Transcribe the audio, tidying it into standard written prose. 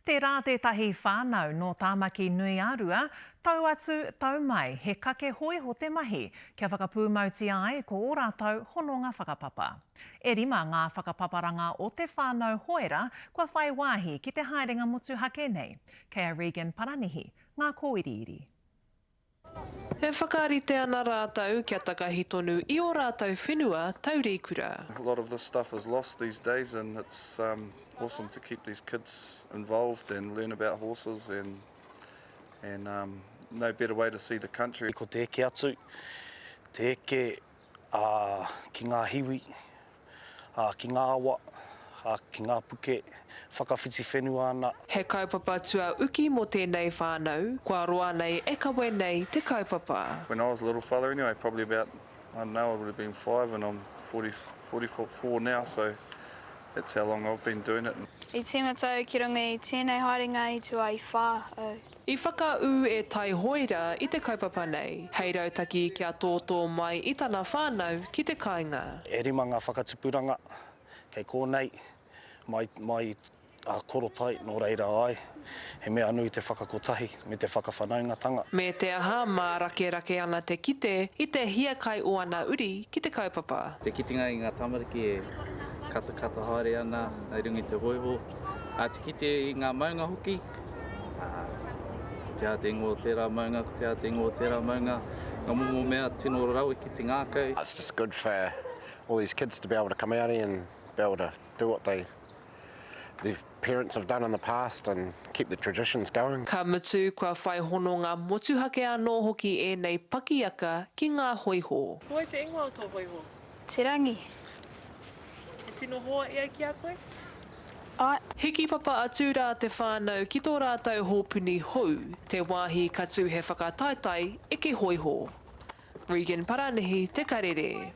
Te rā tētahi whānau no Tāmaki Nui Arua, tau atu, tau mai, he kake hoiho te mahi, kia whakapūmautia ai ko ō rātou hononga whakapapa. E rima ngā whakapaparanga o te whānau hoera, kua whai wāhi ki te haerenga motu hake nei. Kei a Regan Paranihi, ngā kōiriiri. He whakarite ana rātou kia takahi tonu I o rātou whenua taurikura. A lot of this stuff is lost these days, and it's awesome to keep these kids involved and learn about horses, and no better way to see the country. Ko te eke atu, te eke ki ngā hiwi, ki ngā awa, ki ngā puke, whakawhiti whenua ana. He kaupapa tua uki mo tēnei whānau, kua roa nei e kawe nei te kaupapa. When I was a little fella anyway, probably about, I don't know, I would have been 5 and I'm 44 now, so that's how long I've been doing it. I tīmatau ki runga I tēnei haerenga I tua I whā. I whakau e tai hoira I te kaupapa nei, hei rautaki kia tōtō mai I tana whānau ki te kāinga. E rima ngā whakatupuranga, kei kōnei, mai korotai, nō reira ai, he mea anu I te whakakotahi, me te whakawhanaungatanga. Me te aha mā rake ana te kite I te hiakai o ana uri ki te kaupapa. Te kitinga I ngā tamariki e kata haere ana, nei rungi te hoiho. Te kite I ngā maunga hoki, te ate ingo tērā maunga, ko te ate ingo tērā maunga, ngā momo mea tino rau I ki te ngākau. It's just good for all these kids to be able to come out here and be able to do what their parents have done in the past and keep the traditions going. Ka mutu kua whai hono ngā motuhake anō hoki e nei pakiaka ki ngā hoiho. Hoi te ingoa o tō hoiho? Te rangi. E tino hoa ia ki a koe? Ai. Hiki papa atu rā te whānau ki tō rātou hōpuni hou, te wāhi katu he whakataitai e ki hoiho. Regan Paranihi, Te Karere.